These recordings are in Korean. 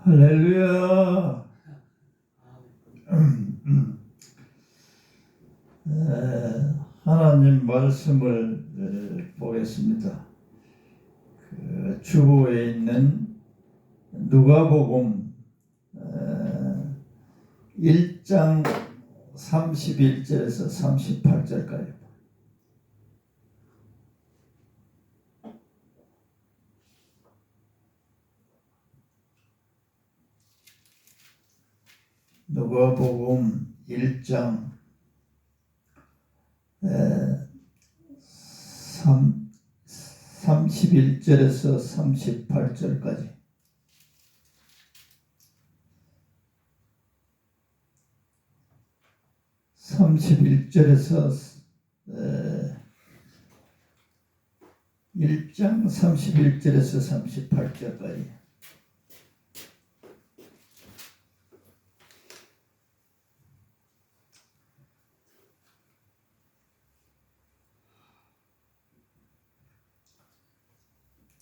할렐루야. 하나님 말씀을 보겠습니다. 주보에 있는 누가복음 1장 31절에서 38절까지. 누가복음 1장 31절에서 38절까지. (1장 31절에서 38절까지)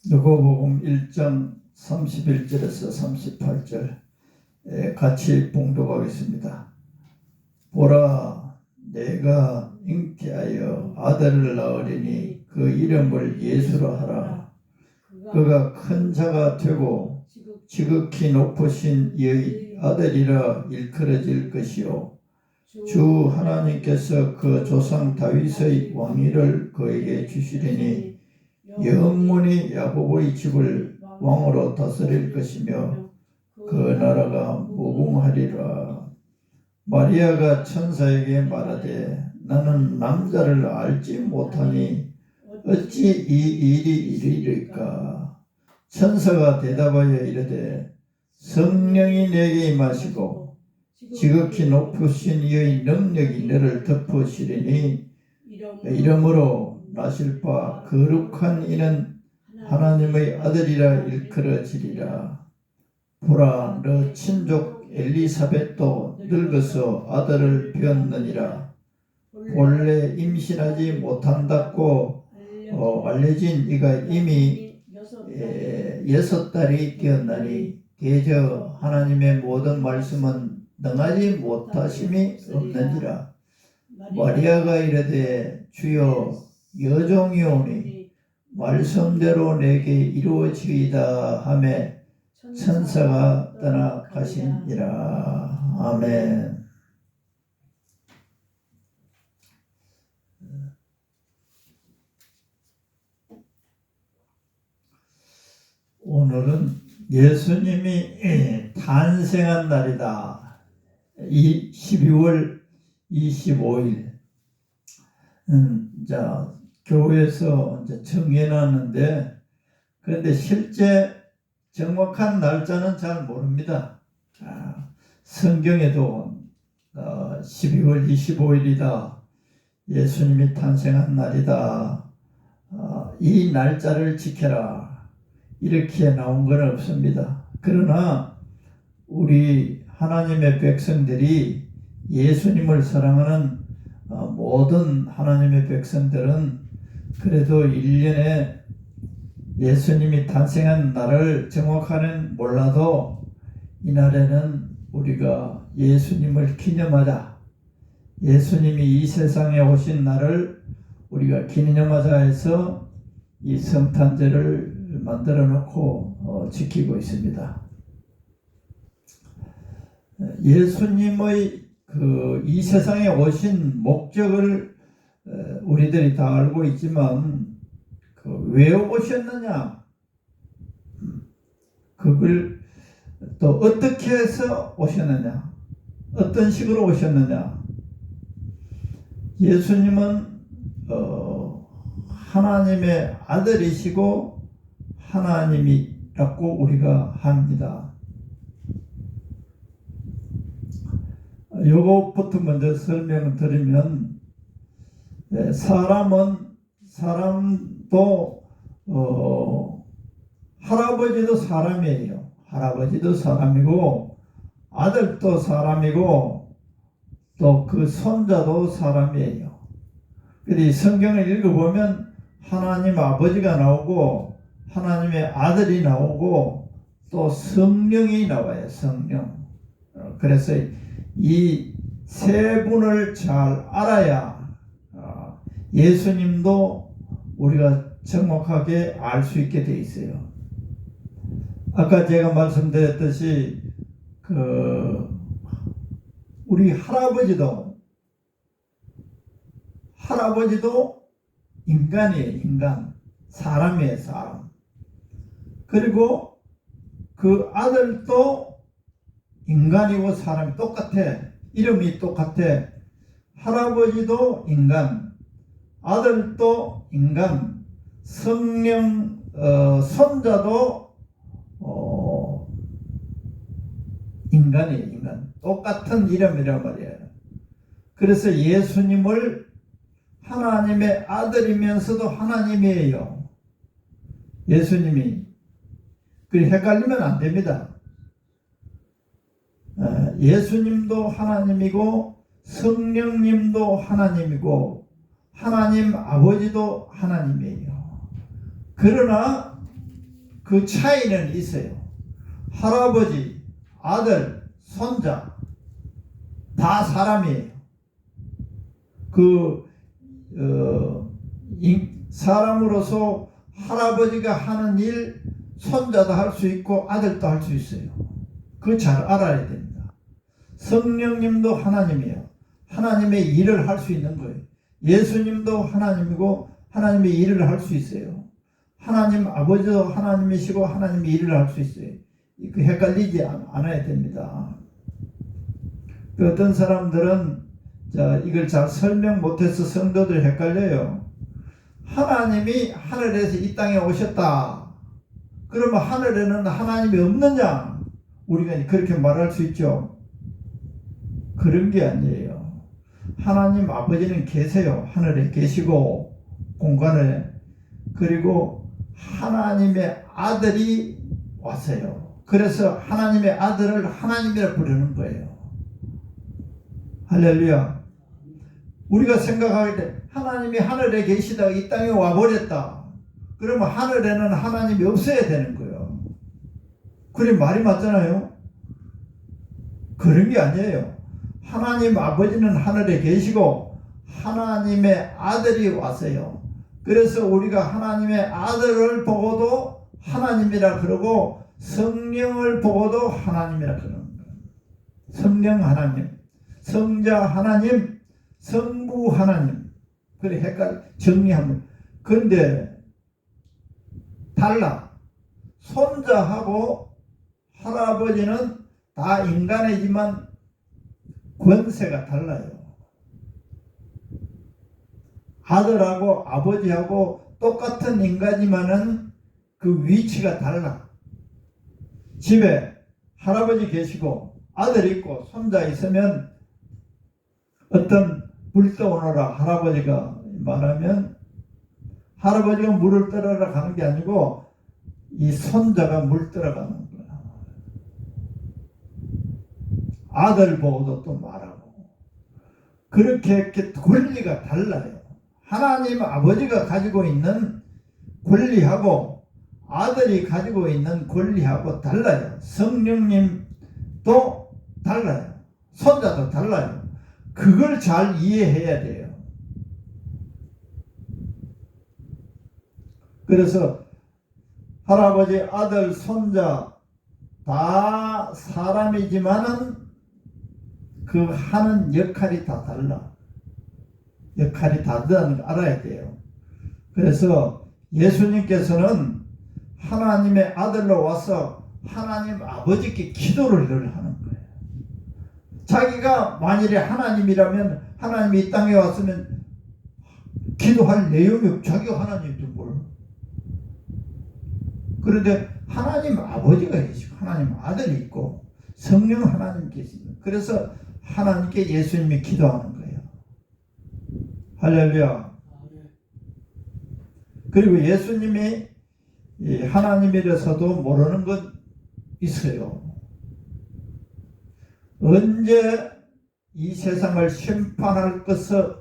누가복음 1장 31절에서 38절 같이 봉독하겠습니다. 보라, 내가 잉태하여 아들을 낳으리니 그 이름을 예수로 하라. 그가 큰 자가 되고 지극히 높으신 이의 아들이라 일컬어질 것이요, 주 하나님께서 그 조상 다윗의 왕위를 그에게 주시리니 영원히 야곱의 집을 왕으로 다스릴 것이며 그 나라가 무궁하리라. 마리아가 천사에게 말하되 나는 남자를 알지 못하니 어찌 이 일이 이르리까? 천사가 대답하여 이르되 성령이 내게 임하시고 지극히 높으신 이의 능력이 너를 덮으시리니 이러므로 나실 바 거룩한 이는 하나님의 아들이라 일컬어지리라. 보라, 너 친족 엘리사벳도 늙어서 아들을 배었느니라. 본래 임신하지 못한다고 알려진 이가 이미 6달이 되었나니 대저 하나님의 모든 말씀은 능하지 못하심이 없느니라. 마리아가 이르되 주여, 여종이오니 말씀대로 내게 이루어지이다 하매 천사가 떠나가시니라. 아멘. 오늘은 예수님이 탄생한 날이다. 12월 25일. 교회에서 정해놨는데, 그런데 실제 정확한 날짜는 잘 모릅니다. 성경에도 12월 25일이다, 예수님이 탄생한 날이다, 이 날짜를 지켜라, 이렇게 나온 건 없습니다. 그러나 우리 하나님의 백성들이, 예수님을 사랑하는 모든 하나님의 백성들은 그래도 1년에 예수님이 탄생한 날을 정확하게는 몰라도 이날에는 우리가 예수님을 기념하자, 예수님이 이 세상에 오신 날을 우리가 기념하자 해서 이 성탄절을 만들어 놓고 지키고 있습니다. 예수님의 이 세상에 오신 목적을 우리들이 다 알고 있지만 왜 오셨느냐, 그걸 또 어떻게 해서 오셨느냐, 어떤 식으로 오셨느냐. 예수님은 하나님의 아들이시고 하나님이라고 우리가 합니다. 요것부터 먼저 설명을 드리면, 사람도 할아버지도 사람이에요. 할아버지도 사람이고 아들도 사람이고 또 그 손자도 사람이에요. 그런데 성경을 읽어보면 하나님 아버지가 나오고 하나님의 아들이 나오고 또 성령이 나와요. 성령. 그래서 이 세 분을 잘 알아야 예수님도 우리가 정확하게 알 수 있게 돼 있어요. 아까 제가 말씀드렸듯이 우리 할아버지도 인간이에요. 인간. 사람이에요. 사람. 그리고 그 아들도 인간이고 사람이 똑같아. 이름이 똑같아. 할아버지도 인간, 아들도 인간, 성령, 손자도 인간이에요. 인간. 똑같은 이름이란 말이에요. 그래서 예수님을 하나님의 아들이면서도 하나님이에요. 예수님이. 그래서 헷갈리면 안 됩니다. 예수님도 하나님이고 성령님도 하나님이고 하나님 아버지도 하나님이에요. 그러나 그 차이는 있어요. 할아버지, 아들, 손자 다 사람이에요. 사람으로서 할아버지가 하는 일 손자도 할 수 있고 아들도 할 수 있어요. 그거 잘 알아야 됩니다. 성령님도 하나님이에요. 하나님의 일을 할 수 있는 거예요. 예수님도 하나님이고 하나님의 일을 할 수 있어요. 하나님 아버지도 하나님이시고 하나님의 일을 할 수 있어요. 그 헷갈리지 않아야 됩니다. 어떤 사람들은 이걸 잘 설명 못해서 성도들이 헷갈려요. 하나님이 하늘에서 이 땅에 오셨다. 그러면 하늘에는 하나님이 없느냐? 우리가 그렇게 말할 수 있죠. 그런 게 아니에요. 하나님 아버지는 계세요. 하늘에 계시고 공간에. 그리고 하나님의 아들이 왔어요. 그래서 하나님의 아들을 하나님이라 부르는 거예요. 할렐루야. 우리가 생각할 때 하나님이 하늘에 계시다가 이 땅에 와버렸다. 그러면 하늘에는 하나님이 없어야 되는 거예요. 그래 말이 맞잖아요. 그런 게 아니에요. 하나님 아버지는 하늘에 계시고 하나님의 아들이 왔어요. 그래서 우리가 하나님의 아들을 보고도 하나님이라 그러고 성령을 보고도 하나님이라 그러는 거예요. 성령 하나님, 성자 하나님, 성부 하나님. 그래 정리하면. 그런데 달라. 손자하고 할아버지는 다 인간이지만 권세가 달라요. 아들하고 아버지하고 똑같은 인간이지만은 그 위치가 달라. 집에 할아버지 계시고 아들 있고 손자 있으면 어떤 물 떠오너라 할아버지가 말하면 할아버지가 물을 떠러라 가는 게 아니고 이 손자가 물 떠러가는 거야. 아들 보고도 또 말하고. 그렇게 권리가 달라요. 하나님 아버지가 가지고 있는 권리하고 아들이 가지고 있는 권리하고 달라요. 성령님도 달라요. 손자도 달라요. 그걸 잘 이해해야 돼요. 그래서 할아버지, 아들, 손자 다 사람이지만은 그 하는 역할이 다 달라. 역할이 다르다는 걸 알아야 돼요. 그래서 예수님께서는 하나님의 아들로 와서 하나님 아버지께 기도를 늘 하는 거예요. 자기가 만일에 하나님이라면 하나님이 이 땅에 왔으면 기도할 내용이 없고 자기가 하나님인지 몰라. 그런데 하나님 아버지가 계시고 하나님 아들이 있고 성령 하나님 계십니다. 그래서 하나님께 예수님이 기도하는 거예요. 할렐루야. 그리고 예수님이 하나님이라서도 모르는 것 있어요. 언제 이 세상을 심판할 것을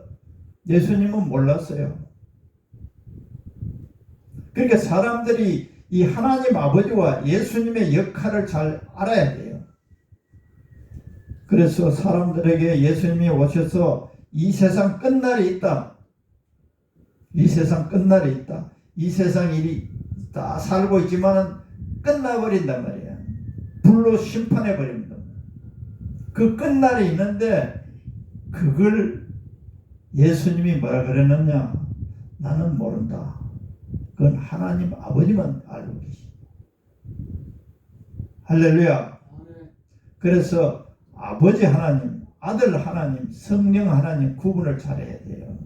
예수님은 몰랐어요. 그러니까 사람들이 이 하나님 아버지와 예수님의 역할을 잘 알아야 돼요. 그래서 사람들에게 예수님이 오셔서 이 세상 끝날이 있다. 이 세상 끝날이 있다. 이 세상 일이 다 살고 있지만은 끝나버린단 말이야. 불로 심판해버립니다. 그 끝날이 있는데 그걸 예수님이 뭐라 그랬느냐? 나는 모른다. 그건 하나님 아버지만 알고 계십니다. 할렐루야. 그래서 아버지 하나님, 아들 하나님, 성령 하나님 구분을 잘해야 돼요.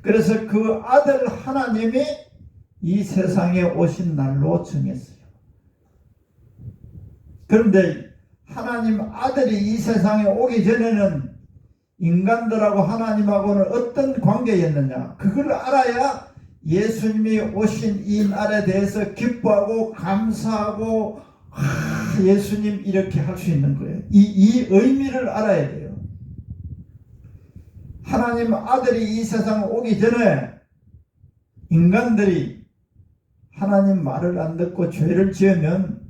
그래서 그 아들 하나님이 이 세상에 오신 날로 정했어요. 그런데 하나님 아들이 이 세상에 오기 전에는 인간들하고 하나님하고는 어떤 관계였느냐, 그걸 알아야 예수님이 오신 이 날에 대해서 기뻐하고 감사하고 예수님 이렇게 할 수 있는 거예요. 이 의미를 알아야 돼요. 하나님 아들이 이 세상에 오기 전에 인간들이 하나님 말을 안 듣고 죄를 지으면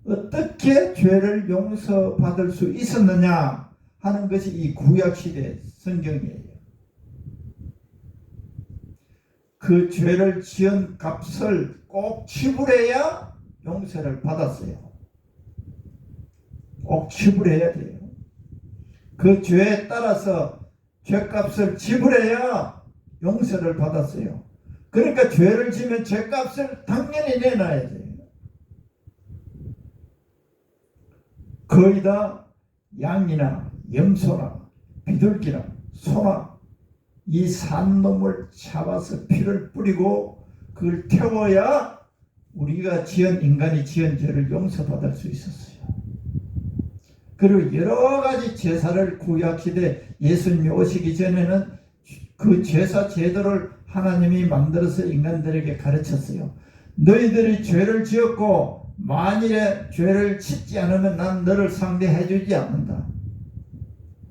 어떻게 죄를 용서받을 수 있었느냐 하는 것이 이 구약시대 성경이에요. 그 죄를 지은 값을 꼭 지불해야 용서를 받았어요. 꼭 지불해야 돼요. 그 죄에 따라서 죄값을 지불해야 용서를 받았어요. 그러니까 죄를 지면 죄값을 당연히 내놔야 돼요. 거의 다 양이나 염소나 비둘기나 소나 이 산놈을 잡아서 피를 뿌리고 그걸 태워야 우리가 인간이 지은 죄를 용서받을 수 있었어요. 그리고 여러 가지 제사를 구약시대 예수님이 오시기 전에는 그 제사 제도를 하나님이 만들어서 인간들에게 가르쳤어요. 너희들이 죄를 지었고 만일에 죄를 짓지 않으면 난 너를 상대해 주지 않는다.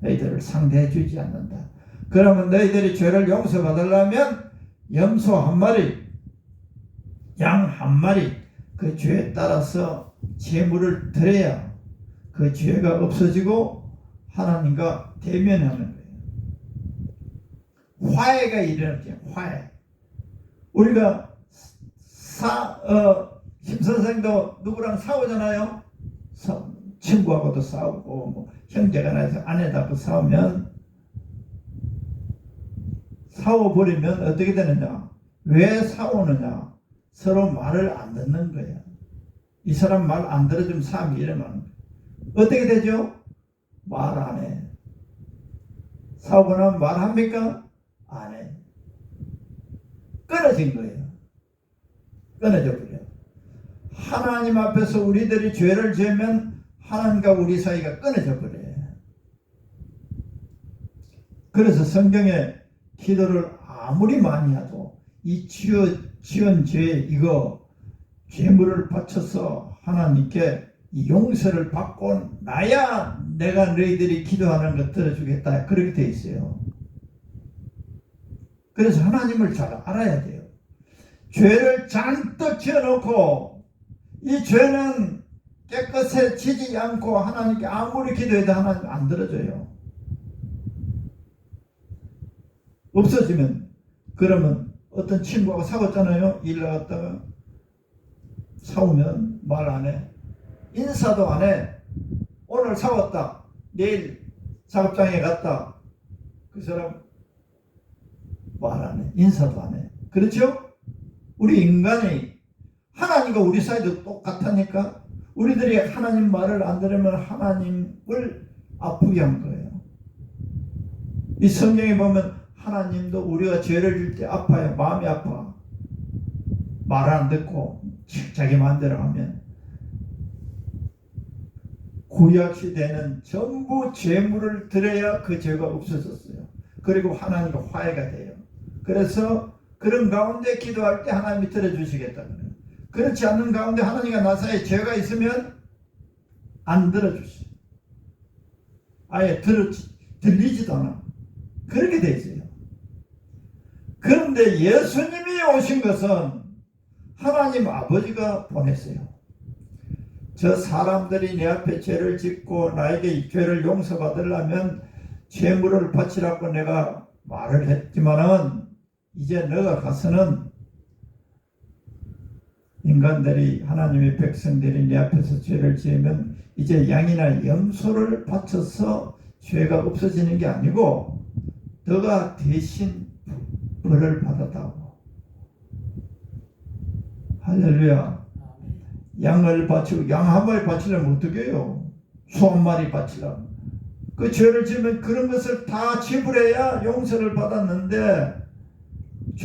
너희들을 상대해 주지 않는다. 그러면 너희들이 죄를 용서받으려면 염소 한 마리, 양 한 마리 그 죄에 따라서 제물을 드려야 그 죄가 없어지고 하나님과 대면하는 거예요. 화해가 일어났죠. 화해. 우리가 심선생도 누구랑 싸우잖아요. 친구하고도 싸우고 뭐 형제가 나서 아내하고 싸우면 싸워버리면 어떻게 되느냐? 왜 싸우느냐? 서로 말을 안 듣는 거예요. 이 사람 말 안 들어주면 싸움이 일어나는 거예요. 어떻게 되죠? 말 안 해. 싸우고 나면 말합니까? 안 해. 끊어진 거예요. 끊어져 버려요. 하나님 앞에서 우리들이 죄를 지으면 하나님과 우리 사이가 끊어져 버려요. 그래서 성경에 기도를 아무리 많이 해도 이 지은 죄 이거 죄물을 바쳐서 하나님께 용서를 받고 나야 내가 너희들이 기도하는 것 들어주겠다 그렇게 돼 있어요. 그래서 하나님을 잘 알아야 돼요. 죄를 잔뜩 지어놓고 이 죄는 깨끗해지지 않고 하나님께 아무리 기도해도 하나님 안 들어줘요. 없어지면 그러면 어떤 친구하고 싸웠잖아요. 일 나갔다가 싸우면 말 안 해. 인사도 안 해. 오늘 싸웠다. 내일 작업장에 갔다. 그 사람 말 안 해. 인사도 안 해. 그렇죠? 우리 인간이 하나님과 우리 사이도 똑같으니까 우리들이 하나님 말을 안 들으면 하나님을 아프게 한 거예요. 이 성경에 보면 하나님도 우리가 죄를 질 때 아파요. 마음이 아파. 말 안 듣고 자기 마음대로 하면. 구약시대는 전부 죄물을 드려야 그 죄가 없어졌어요. 그리고 하나님과 화해가 돼요. 그래서 그런 가운데 기도할 때 하나님이 들어주시겠다 그래요. 그렇지 않는 가운데 하나님과 나 사이에 죄가 있으면 안 들어주시죠. 아예 들리지도 않아. 그렇게 돼 있어요. 그런데 예수님이 오신 것은 하나님 아버지가 보냈어요. 저 사람들이 내 앞에 죄를 짓고 나에게 이 죄를 용서받으려면 죄물을 바치라고 내가 말을 했지만은 이제 너가 가서는 인간들이 하나님의 백성들이 내 앞에서 죄를 지으면 이제 양이나 염소를 바쳐서 죄가 없어지는 게 아니고 너가 대신 벌을 받았다고. 할렐루야. 양을 바치고 양 한 마리 바치려면 어떻게 해요? 소 한 마리 바치려면 그 죄를 지으면 그런 것을 다 지불해야 용서를 받았는데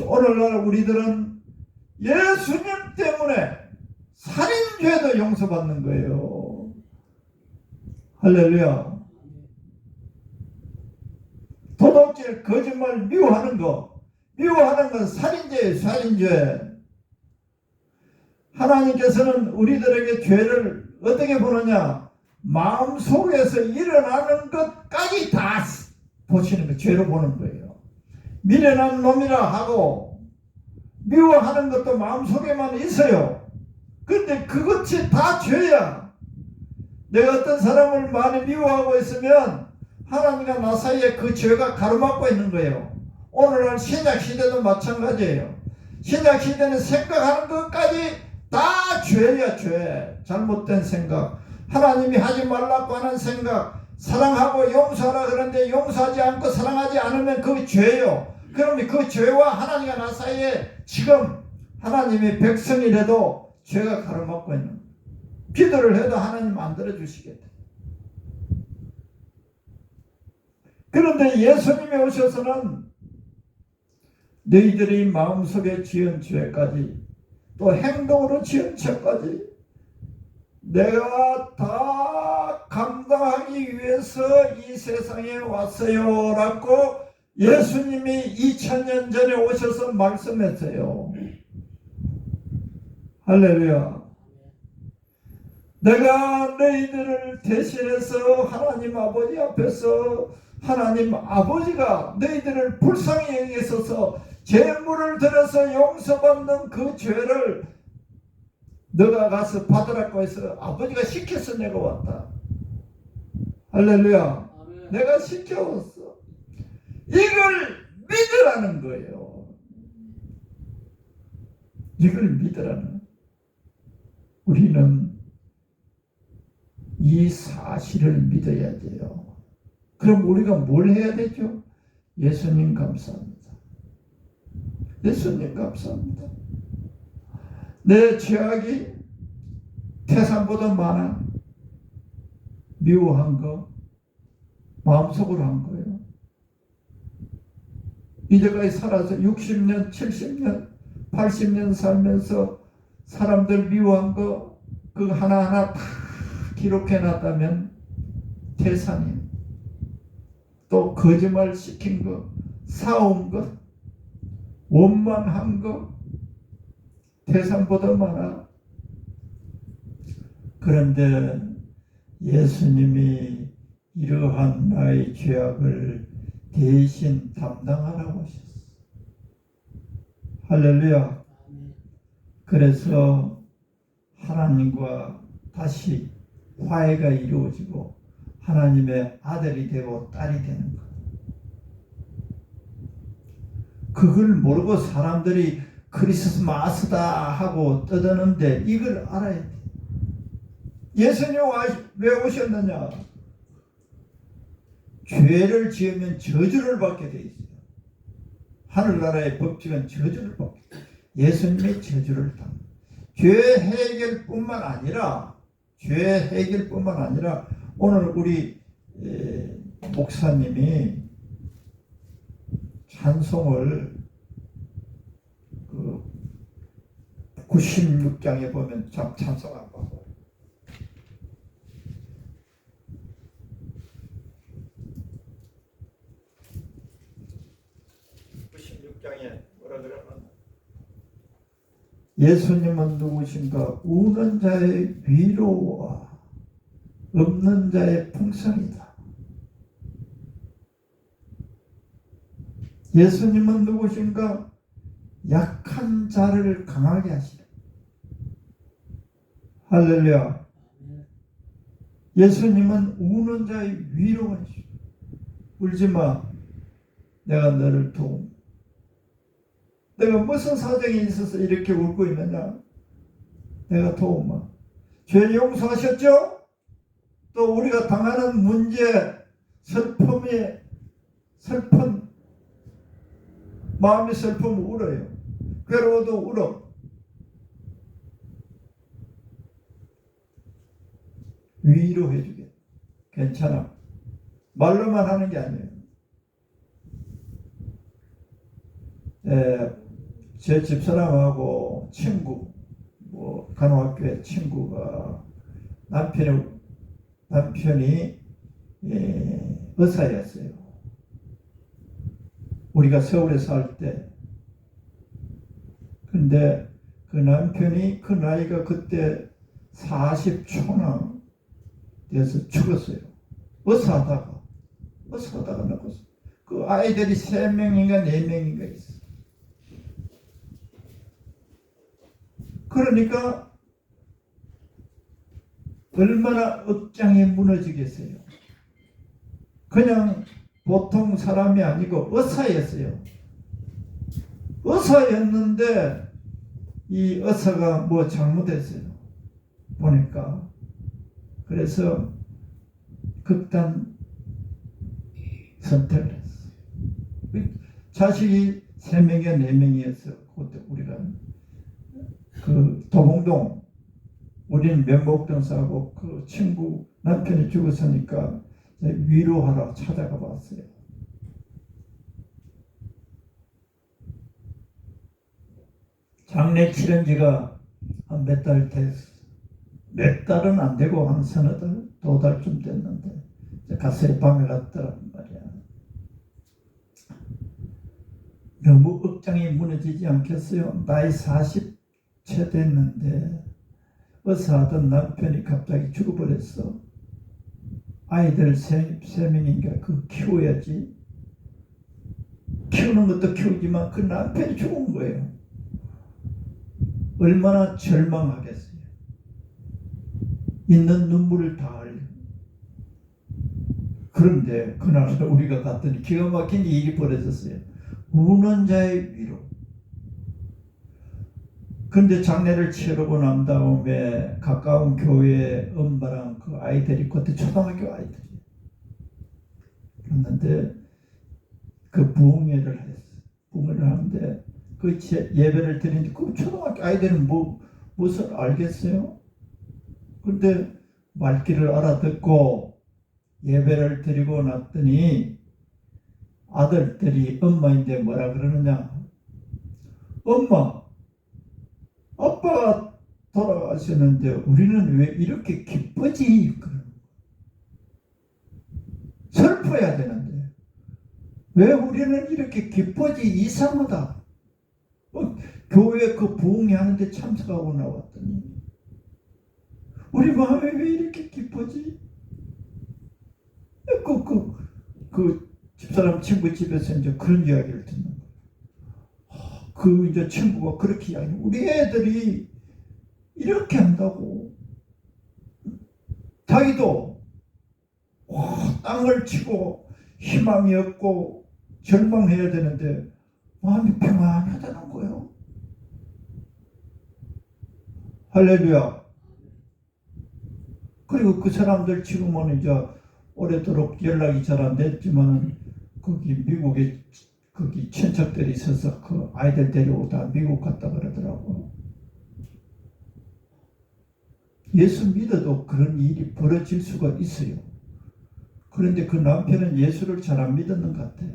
오늘날 우리들은 예수님 때문에 살인죄도 용서받는 거예요. 할렐루야. 도둑질, 거짓말, 미워하는 거. 미워하는 건 살인죄예요. 살인죄. 하나님께서는 우리들에게 죄를 어떻게 보느냐? 마음속에서 일어나는 것까지 다 보시는 거예요. 죄로 보는 거예요. 미련한 놈이라 하고 미워하는 것도 마음속에만 있어요. 근데 그것이 다 죄야. 내가 어떤 사람을 많이 미워하고 있으면 하나님과 나 사이에 그 죄가 가로막고 있는 거예요. 오늘날 신약시대도 마찬가지예요. 신약시대는 생각하는 것까지 다 죄야. 죄. 잘못된 생각, 하나님이 하지 말라고 하는 생각, 사랑하고 용서하라 그러는데 용서하지 않고 사랑하지 않으면 그 죄요. 그러면 그 죄와 하나님과 나 사이에 지금 하나님의 백성이라도 죄가 가로막고 있는 거예요. 기도를 해도 하나님 안 들어주시겠다. 그런데 예수님이 오셔서는 너희들이 마음속에 지은 죄까지 또 행동으로 지은 죄까지 내가 다 감당하기 위해서 이 세상에 왔어요 라고 예수님이 2000년 전에 오셔서 말씀했어요. 할렐루야. 내가 너희들을 대신해서 하나님 아버지 앞에서 하나님 아버지가 너희들을 불쌍히 여기셔서 제물을 들여서 용서받는 그 죄를 너가 가서 받으라고 해서 아버지가 시켜서 내가 왔다. 할렐루야. 아멘. 내가 시켜왔어. 이걸 믿으라는 거예요. 이걸 믿으라는. 우리는 이 사실을 믿어야 돼요. 그럼 우리가 뭘 해야 되죠? 예수님 감사합니다. 예수님 감사합니다. 내 죄악이 태산보다 많아. 미워한 거 마음속으로 한 거예요. 이제까지 살아서 60년, 70년, 80년 살면서 사람들 미워한 거 그 하나하나 다 기록해놨다면 태산이에요. 또 거짓말 시킨 거, 싸운 거, 원망한 거 태산보다 많아. 그런데 예수님이 이러한 나의 죄악을 대신 담당하라고 하셨어. 할렐루야. 그래서 하나님과 다시 화해가 이루어지고 하나님의 아들이 되고 딸이 되는 것. 그걸 모르고 사람들이 크리스마스다 하고 떠드는데 이걸 알아야 돼. 예수님 왜 오셨느냐? 죄를 지으면 저주를 받게 돼 있어요. 하늘나라의 법칙은 저주를 받게 돼 있어요. 예수님의 저주를 당합니다. 죄 해결뿐만 아니라 오늘 우리 목사님이 찬송을 96장에 보면 참 찬송 안 봐요. 뭐라 그러면 예수님은 누구신가? 우는 자의 위로와 없는 자의 풍성이다. 예수님은 누구신가? 약한 자를 강하게 하시다. 할렐루야. 예수님은 우는 자의 위로가 있어. 울지 마. 내가 너를 도움. 내가 무슨 사정이 있어서 이렇게 울고 있느냐? 내가 도움아. 죄 용서하셨죠? 또 우리가 당하는 문제, 슬픈 마음이 슬픔을 울어요. 괴로워도 울어. 위로해 주게. 괜찮아. 말로만 하는 게 아니에요. 제 집사람하고 친구, 간호학교의 친구가 남편이 의사였어요. 우리가 서울에 살 때. 근데 그 남편이 그 나이가 그때 40초나 돼서 죽었어요. 의사하다가 죽었어. 그 아이들이 3명인가 4명인가 있어. 그러니까 얼마나 억장이 무너지겠어요. 그냥 보통 사람이 아니고 의사였어요. 의사였는데 이 의사가 뭐 잘못했어요. 보니까. 그래서 극단 선택을 했어요. 자식이 3명이야 4명이었어요. 그때 우리가 그 도봉동, 우리는 면목동 사고 그 친구 남편이 죽었으니까 위로하러 찾아가 봤어요. 장례 치른 지가 한 몇 달 됐어. 몇 달은 안 되고 한 서너 달, 2달쯤 됐는데 가서 밤에 갔더란 말이야. 너무 억장이 무너지지 않겠어요? 나이 40채 됐는데 의사하던 남편이 갑자기 죽어버렸어. 아이들 3명인가 그 키워야지. 키우는 것도 키우지만 그 남편이 죽은 거예요. 얼마나 절망하겠어요. 있는 눈물을 다 흘려. 그런데 그날 우리가 갔더니 기가 막힌 일이 벌어졌어요. 우는 자의 위로. 근데 장례를 치르고 난 다음에 가까운 교회 엄마랑 그 아이들이 그때 초등학교 아이들이 그랬는데 그 부흥회를 했어. 부흥회를 하는데 그 예배를 드리는데 그 초등학교 아이들은 무슨 알겠어요? 근데 말귀를 알아듣고 예배를 드리고 났더니 아들들이 엄마인데 뭐라 그러느냐? 엄마, 아빠가 돌아가셨는데 우리는 왜 이렇게 기쁘지? 슬퍼야 되는데 왜 우리는 이렇게 기쁘지? 이상하다. 교회 그 부흥회 하는데 참석하고 나왔더니 우리 마음에 왜 이렇게 기쁘지? 그 집사람 친구 집에서 이제 그런 이야기를 듣는 거예요. 그 이제 친구가 그렇게 이야기, 우리 애들이 이렇게 한다고. 자기도 땅을 치고 희망이 없고 절망해야 되는데 마음이 평안하다는 거예요. 할렐루야. 그리고 그 사람들 지금은 이제 오래도록 연락이 잘 안 됐지만 거기 미국에 거기 친척들이 있어서 그 아이들 데려오다 미국 갔다 그러더라고. 예수 믿어도 그런 일이 벌어질 수가 있어요. 그런데 그 남편은 예수를 잘 안 믿었는 것 같아.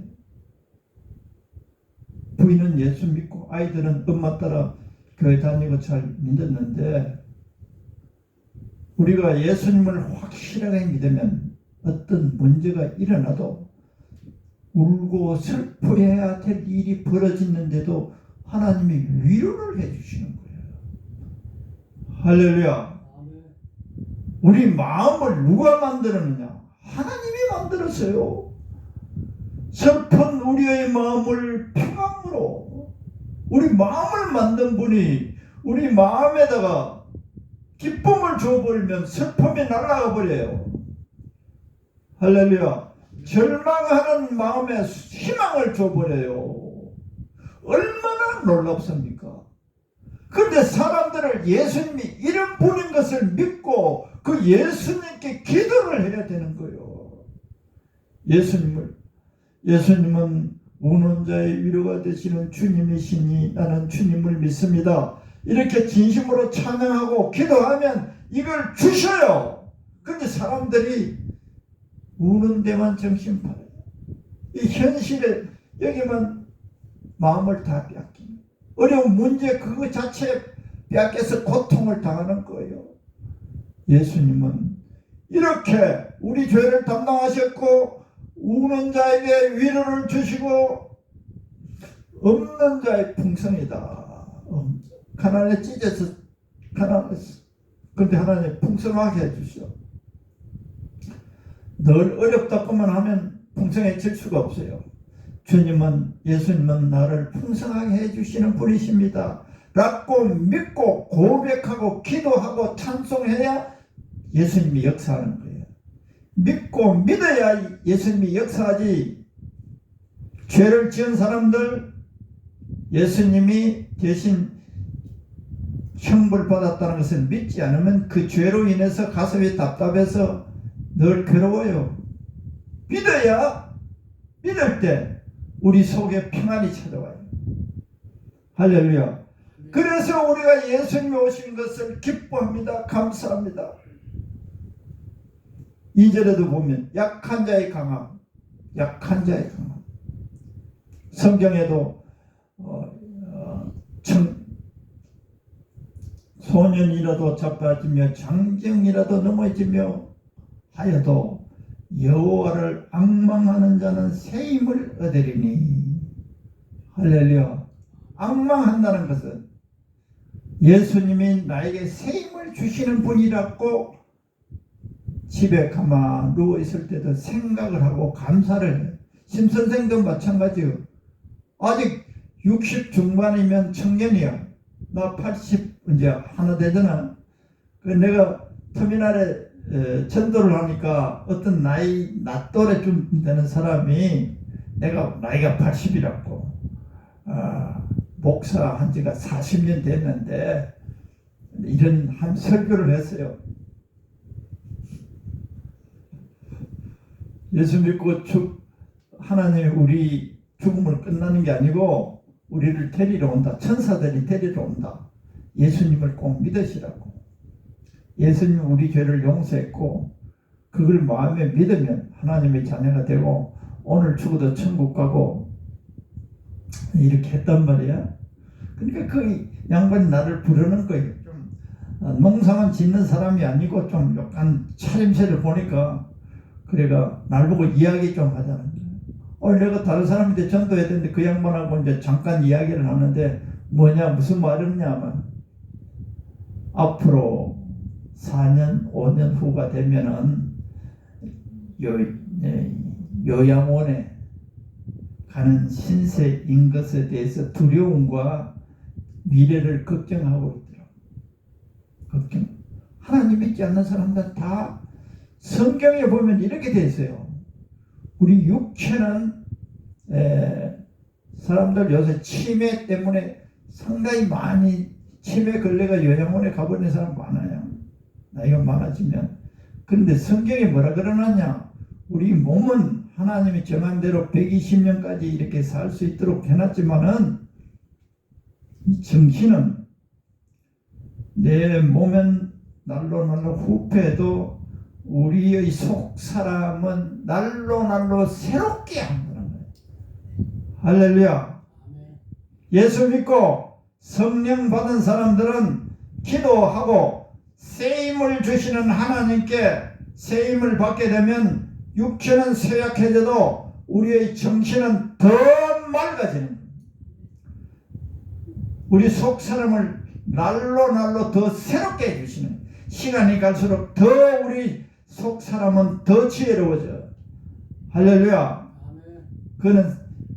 부인은 예수 믿고 아이들은 엄마 따라 교회 다니고 잘 믿었는데 우리가 예수님을 확실하게 믿으면 어떤 문제가 일어나도 울고 슬퍼해야 될 일이 벌어지는데도 하나님이 위로를 해주시는 거예요. 할렐루야. 우리 마음을 누가 만들었느냐? 하나님이 만들었어요. 슬픈 우리의 마음을 평안으로 우리 마음을 만든 분이 우리 마음에다가 기쁨을 줘버리면 슬픔이 날아가 버려요. 할렐루야. 절망하는 마음에 희망을 줘버려요. 얼마나 놀랍습니까? 그런데 사람들을 예수님이 이런 분인 것을 믿고 그 예수님께 기도를 해야 되는 거예요. 예수님은 우는 자의 위로가 되시는 주님이시니 나는 주님을 믿습니다. 이렇게 진심으로 찬양하고 기도하면 이걸 주셔요. 그런데 사람들이 우는 데만 정신 팔아요. 이 현실에 여기만 마음을 다 빼앗깁니다. 어려운 문제 그거 자체 빼앗겨서 고통을 당하는 거예요. 예수님은 이렇게 우리 죄를 담당하셨고 우는 자에게 위로를 주시고 없는 자의 풍성이다. 가난에 찢어서 가난했어. 그런데 하나님 풍성하게 해주셔. 늘 어렵다고만 하면 풍성해질 수가 없어요. 예수님은 나를 풍성하게 해주시는 분이십니다 라고 믿고 고백하고 기도하고 찬송해야 예수님이 역사하는 거예요. 믿고 믿어야 예수님이 역사하지. 죄를 지은 사람들 예수님이 대신 형벌받았다는 것을 믿지 않으면 그 죄로 인해서 가슴이 답답해서 늘 괴로워요. 믿을 때 우리 속에 평안이 찾아와요. 할렐루야. 그래서 우리가 예수님이 오신 것을 기뻐합니다. 감사합니다. 2절에도 보면 약한 자의 강함. 성경에도 소년이라도 자빠지며 장정이라도 넘어지며 하여도 여호와를 앙망하는 자는 새 힘을 얻으리니. 할렐루야. 앙망한다는 것은 예수님이 나에게 새 힘을 주시는 분이라고 집에 가만 누워 있을 때도 생각을 하고 감사를 해요. 심선생도 마찬가지요. 아직 60 중반이면 청년이야. 나 80 이제 하나 되잖아. 내가 터미널에 전도를 하니까 어떤 나 또래 좀 되는 사람이 내가 나이가 80이라고 목사 한 지가 40년 됐는데 이런 한 설교를 했어요. 예수 믿고 하나님이 우리 죽음을 끝나는 게 아니고 우리를 데리러 온다. 천사들이 데리러 온다. 예수님을 꼭 믿으시라고. 예수님이 우리 죄를 용서했고 그걸 마음에 믿으면 하나님의 자녀가 되고 오늘 죽어도 천국 가고 이렇게 했단 말이야. 그러니까 그 양반이 나를 부르는 거예요. 좀 농사만 짓는 사람이 아니고 좀 약간 차림새를 보니까 그래가 날 보고 이야기 좀 하자는 거예요. 내가 다른 사람한테 전도해야 되는데 그 양반하고 이제 잠깐 이야기를 하는데 무슨 말이냐면 앞으로 4년 5년 후가 되면은 요양원에 가는 신세인 것에 대해서 두려움과 미래를 걱정하고 있더라고요. 하나님 믿지 않는 사람들 다 성경에 보면 이렇게 돼 있어요. 우리 육체는 사람들 요새 치매 때문에 상당히 많이 치매 걸려가 요양원에 가버리는 사람 많아요. 나이가 많아지면. 그런데 성경에 뭐라 그러느냐. 우리 몸은 하나님이 정한 대로 120년까지 이렇게 살 수 있도록 해놨지만은 이 정신은 내 몸은 날로 후패해도 우리의 속 사람은 날로 새롭게 한다는 거예요. 할렐루야. 예수 믿고 성령 받은 사람들은 기도하고 새 힘을 주시는 하나님께 새 힘을 받게 되면 육체는 쇠약해져도 우리의 정신은 더 맑아지는 거예요. 우리 속 사람을 날로 더 새롭게 해주시는, 시간이 갈수록 더 우리 속 사람은 더 지혜로워져. 할렐루야. 그는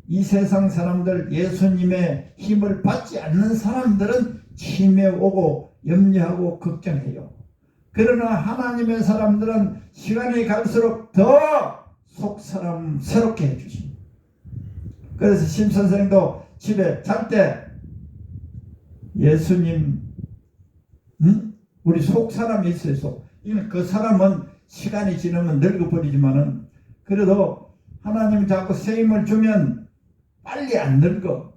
이 세상 사람들, 예수님의 힘을 받지 않는 사람들은 치매 오고 염려하고 걱정해요. 그러나 하나님의 사람들은 시간이 갈수록 더 속사람 새롭게 해주십니다. 그래서 심 선생도 집에 잘 때 예수님 우리 속사람이 있어요. 그 사람은 시간이 지나면 늙어버리지만은 그래도 하나님이 자꾸 세임을 주면 빨리 안 늙어.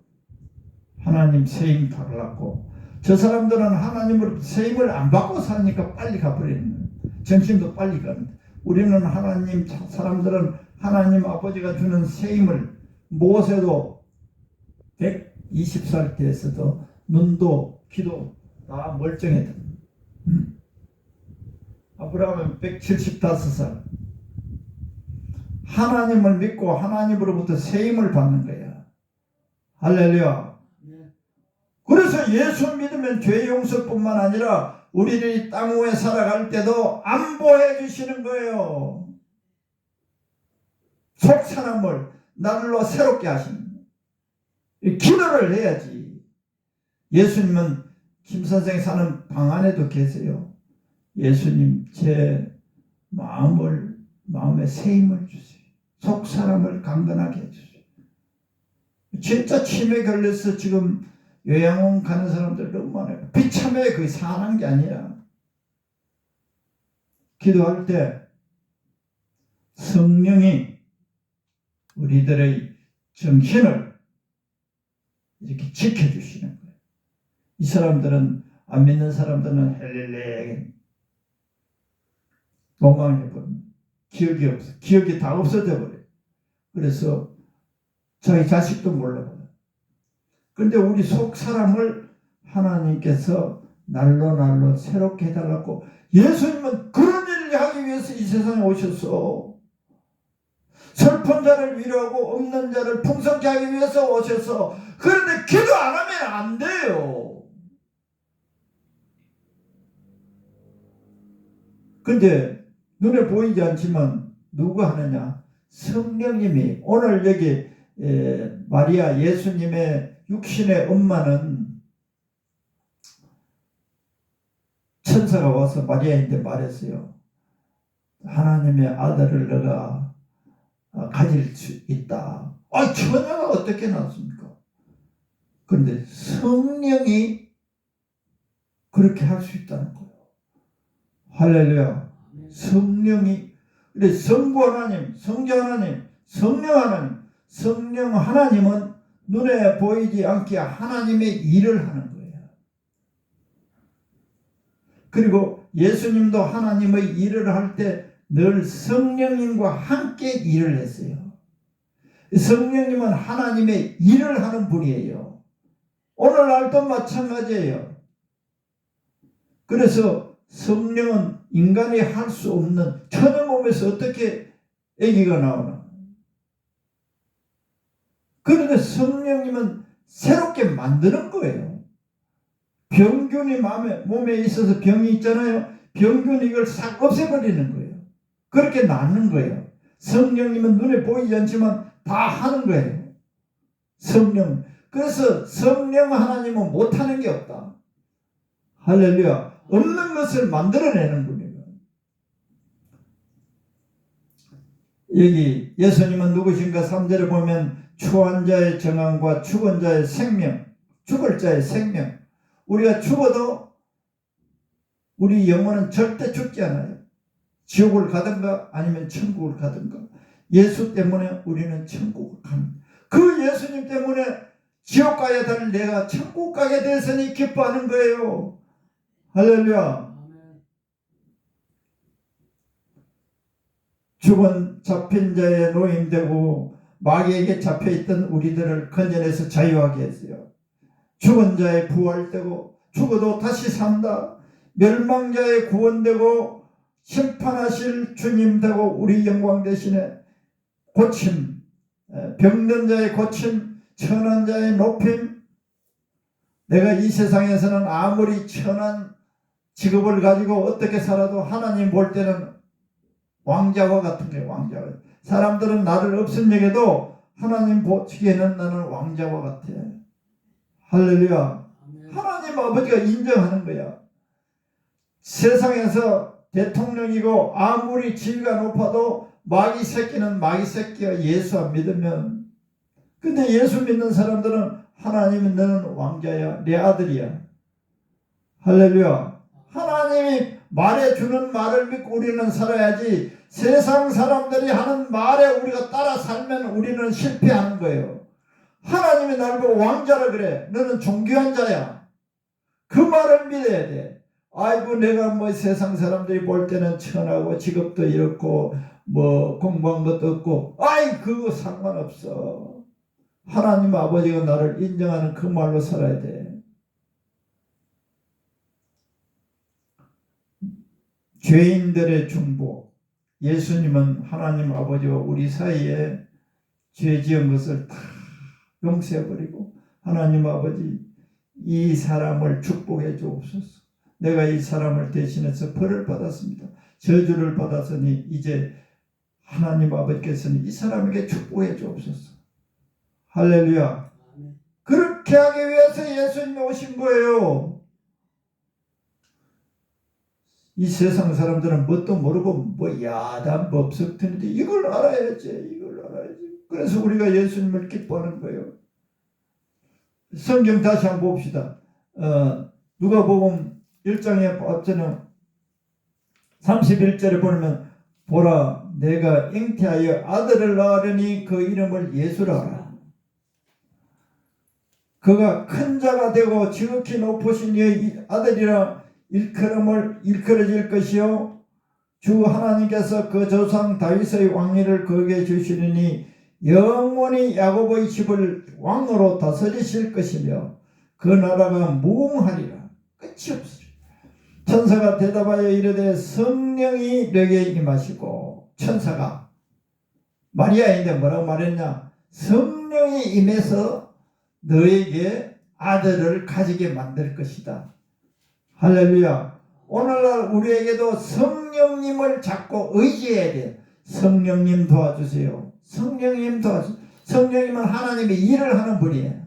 하나님 세임 달라고. 저 사람들은 하나님으로 세임을 안 받고 사니까 빨리 가버리는, 정신도 빨리 가는데, 우리는 하나님 사람들은 하나님 아버지가 주는 세임을, 모세도 120살 때에서도 눈도 귀도 다 멀쩡했다. 아브라함은 175살. 하나님을 믿고 하나님으로부터 세임을 받는 거야. 할렐루야. 그래서 예수 믿으면 죄 용서뿐만 아니라 우리들이 땅 위에 살아갈 때도 안보해 주시는 거예요. 속 사람을 날로 새롭게 하십니다. 기도를 해야지. 예수님은 김 선생이 사는 방 안에도 계세요. 예수님, 제 마음에 세임을 주세요. 속 사람을 강건하게 해주세요. 진짜 치매 걸려서 지금 요양원 가는 사람들 너무 많아요. 비참해. 거의 사는 게 아니야. 기도할 때 성령이 우리들의 정신을 이렇게 지켜주시는 거예요. 이 사람들은, 안 믿는 사람들은 헬렐레 도망해버립니다. 기억이 없어. 기억이 다 없어져 버려요. 그래서 자기 자식도 몰라버려요. 그런데 우리 속 사람을 하나님께서 날로 새롭게 해달라고. 예수님은 그런 일을 하기 위해서 이 세상에 오셨어. 슬픈 자를 위로하고 없는 자를 풍성케 하기 위해서 오셔서. 그런데 기도 안 하면 안 돼요. 근데 눈에 보이지 않지만 누가 하느냐? 성령님이. 오늘 여기 마리아 예수님의 육신의 엄마는 천사가 와서 마리아한테 말했어요. 하나님의 아들을 너가 가질 수 있다. 처녀가 어떻게 나왔습니까? 그런데 성령이 그렇게 할 수 있다는 거예요. 할렐루야. 성령이. 근데 성부 하나님, 성자 하나님, 성령 하나님, 성령 하나님은 눈에 보이지 않게 하나님의 일을 하는 거예요. 그리고 예수님도 하나님의 일을 할 때 늘 성령님과 함께 일을 했어요. 성령님은 하나님의 일을 하는 분이에요. 오늘날도 마찬가지예요. 그래서 성령은 인간이 할 수 없는, 처녀 몸에서 어떻게 아기가 나오나. 그런데 성령님은 새롭게 만드는 거예요. 병균이 몸에 있어서 병이 있잖아요. 병균이 이걸 싹 없애버리는 거예요. 그렇게 낫는 거예요. 성령님은 눈에 보이지 않지만 다 하는 거예요. 성령. 그래서 성령 하나님은 못하는 게 없다. 할렐루야. 없는 것을 만들어내는 분이에요. 여기 예수님은 누구신가 3절에 보면 추한 자의 정함과 죽은 자의 생명, 죽을 자의 생명. 우리가 죽어도 우리 영혼은 절대 죽지 않아요. 지옥을 가든가 아니면 천국을 가든가. 예수 때문에 우리는 천국을 갑니다. 그 예수님 때문에 지옥 가야 될 내가 천국 가게 됐으니 기뻐하는 거예요. 할렐루야. 죽은 잡힌 자의 노임되고 마귀에게 잡혀있던 우리들을 건져내서 자유하게 했어요. 죽은 자의 부활되고 죽어도 다시 산다. 멸망자의 구원되고 심판하실 주님 되고 우리 영광 대신에 고침, 병든 자의 고침, 천한 자의 높임. 내가 이 세상에서는 아무리 천한 직업을 가지고 어떻게 살아도 하나님 볼 때는 왕자와 같은 거예요. 왕자와. 사람들은 나를 업신여겨도 하나님 보시기에는 나는 왕자와 같아. 할렐루야. 하나님 아버지가 인정하는 거야. 세상에서 대통령이고 아무리 지위가 높아도 마귀 새끼는 마귀 새끼야. 예수 안 믿으면. 근데 예수 믿는 사람들은 하나님이 너는 왕자야, 내 아들이야. 할렐루야. 하나님이 말해주는 말을 믿고 우리는 살아야지, 세상 사람들이 하는 말에 우리가 따라 살면 우리는 실패하는 거예요. 하나님이 날 보고 왕자라 그래. 너는 존귀한 자야. 그 말을 믿어야 돼. 아이고 내가 뭐 세상 사람들이 볼 때는 천하고 직업도 이렇고 뭐 공부한 것도 없고, 아이 그거 상관없어. 하나님 아버지가 나를 인정하는 그 말로 살아야 돼. 죄인들의 중보. 예수님은 하나님 아버지와 우리 사이에 죄 지은 것을 다 용서해버리고, 하나님 아버지 이 사람을 축복해 주옵소서. 내가 이 사람을 대신해서 벌을 받았습니다. 저주를 받았으니 이제 하나님 아버지께서는 이 사람에게 축복해 주옵소서. 할렐루야. 그렇게 하기 위해서 예수님이 오신 거예요. 이 세상 사람들은 뭣도 모르고 뭐 야단 법석 트는데 이걸 알아야지, 이걸 알아야지. 그래서 우리가 예수님을 기뻐하는 거예요. 성경 다시 한번 봅시다. 누가복음 1장에 앞전에 31절에 보면, 보라 내가 잉태하여 아들을 낳으려니 그 이름을 예수라 하라. 그가 큰 자가 되고 지극히 높으신 이의 아들이라 일컬어질 것이요 주 하나님께서 그 조상 다윗의 왕위를 그에게 주시리니 영원히 야곱의 집을 왕으로 다스리실 것이며 그 나라가 무궁하리라. 끝이 없으리라. 천사가 대답하여 이르되 성령이 너에게 임하시고, 천사가 마리아인데 뭐라고 말했냐? 성령이 임해서 너에게 아들을 가지게 만들 것이다. 할렐루야. 오늘날 우리에게도 성령님을 잡고 의지해야 돼. 성령님 도와주세요. 성령님 도와주세요. 성령님은 하나님의 일을 하는 분이에요.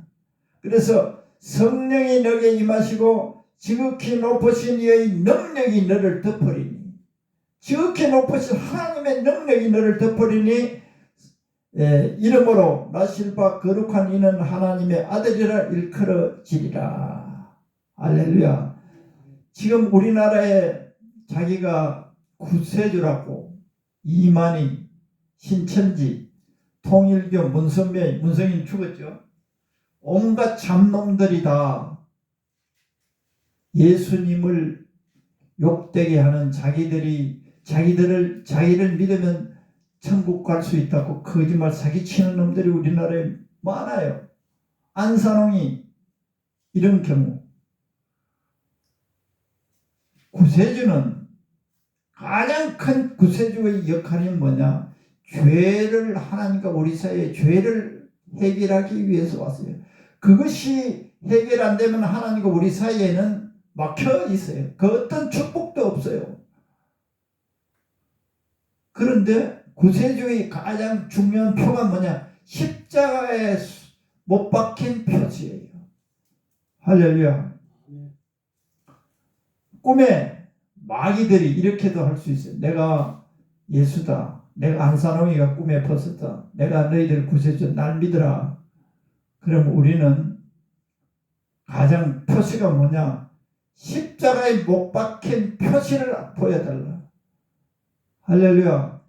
그래서 성령이 너에게 임하시고 지극히 높으신 이의 능력이 너를 덮으리니, 지극히 높으신 하나님의 능력이 너를 덮으리니 이름으로 나실바 거룩한 이는 하나님의 아들이라 일컬어지리라. 할렐루야. 지금 우리나라에 자기가 구세주라고 이만희, 신천지, 통일교, 문성인 죽었죠. 온갖 잡놈들이 다 예수님을 욕되게 하는, 자기를 믿으면 천국 갈 수 있다고 거짓말 사기치는 놈들이 우리나라에 많아요. 안산홍이 이런 경우. 구세주는 가장 큰 구세주의 역할이 뭐냐? 죄를, 하나님과 우리 사이의 죄를 해결하기 위해서 왔어요. 그것이 해결 안 되면 하나님과 우리 사이에는 막혀 있어요. 그 어떤 축복도 없어요. 그런데 구세주의 가장 중요한 표가 뭐냐? 십자가에 못 박힌 표지예요. 할렐루야. 꿈에 마귀들이 이렇게도 할 수 있어요. 내가 예수다. 내가 안산홍이가 꿈에 벗었다. 내가 너희들 구세주, 날 믿으라. 그럼 우리는 가장 표시가 뭐냐? 십자가에 못 박힌 표시를 보여달라. 할렐루야.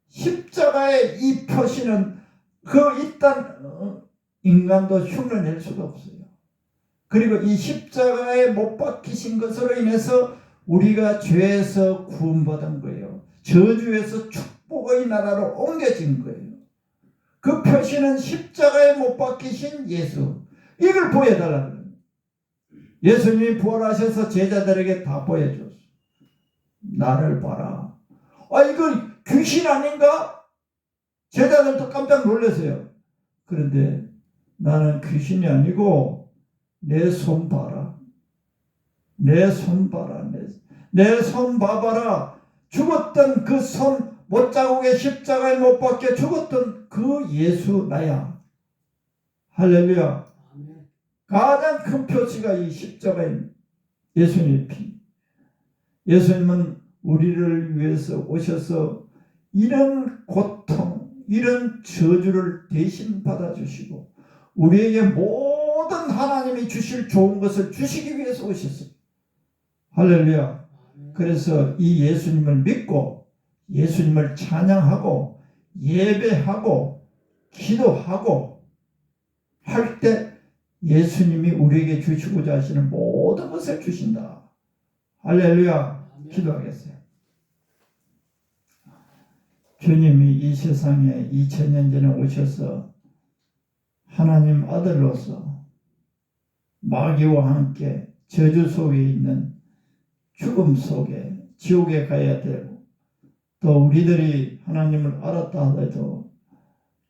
십자가의 이 표시는 일단 인간도 흉내낼 수가 없어요. 그리고 이 십자가에 못 박히신 것으로 인해서 우리가 죄에서 구원받은 거예요. 저주에서 축복의 나라로 옮겨진 거예요. 그 표시는 십자가에 못 박히신 예수. 이걸 보여달라는 거예요. 예수님이 부활하셔서 제자들에게 다 보여줬어. 나를 봐라. 이거 귀신 아닌가? 제자들도 깜짝 놀랐어요. 그런데 나는 귀신이 아니고 내 손 봐라. 내 손 봐라. 내 손 봐봐라. 죽었던 그 손 못자국에 십자가에 못 박혀 죽었던 그 예수 나야. 할렐루야. 가장 큰 표시가 이 십자가인 예수님의 피. 예수님은 우리를 위해서 오셔서 이런 고통, 이런 저주를 대신 받아주시고 우리에게 모든 하나님이 주실 좋은 것을 주시기 위해서 오셨어요. 할렐루야. 그래서 이 예수님을 믿고 예수님을 찬양하고 예배하고 기도하고 할 때 예수님이 우리에게 주시고자 하시는 모든 것을 주신다. 할렐루야. 기도하겠어요. 주님이 이 세상에 2000년 전에 오셔서 하나님 아들로서 마귀와 함께 저주 속에 있는 죽음 속에 지옥에 가야 되고 또 우리들이 하나님을 알았다 하더라도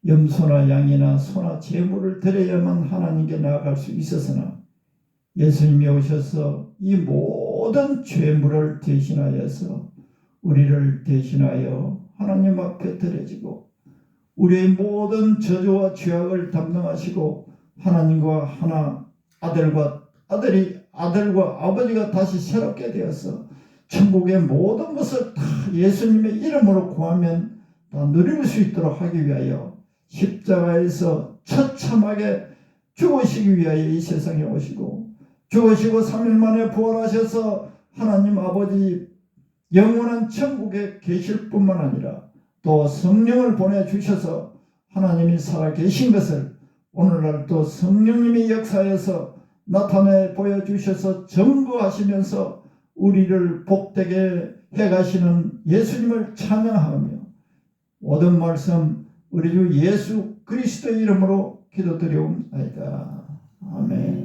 염소나 양이나 소나 제물을 드려야만 하나님께 나아갈 수 있었으나 예수님이 오셔서 이 모든 죄물을 대신하여서 우리를 대신하여 하나님 앞에 드려지고 우리의 모든 저주와 죄악을 담당하시고 하나님과 하나 아들과 아버지가 다시 새롭게 되어서 천국의 모든 것을 다 예수님의 이름으로 구하면 다 누릴 수 있도록 하기 위하여 십자가에서 처참하게 죽으시기 위하여 이 세상에 오시고 죽으시고 3일 만에 부활하셔서 하나님 아버지 영원한 천국에 계실 뿐만 아니라 또 성령을 보내주셔서 하나님이 살아계신 것을 오늘날 또 성령님이 역사에서 나타내 보여주셔서 증거하시면서 우리를 복되게 해가시는 예수님을 찬양하며 모든 말씀 우리 주 예수 그리스도의 이름으로 기도드리옵나이다. 아멘.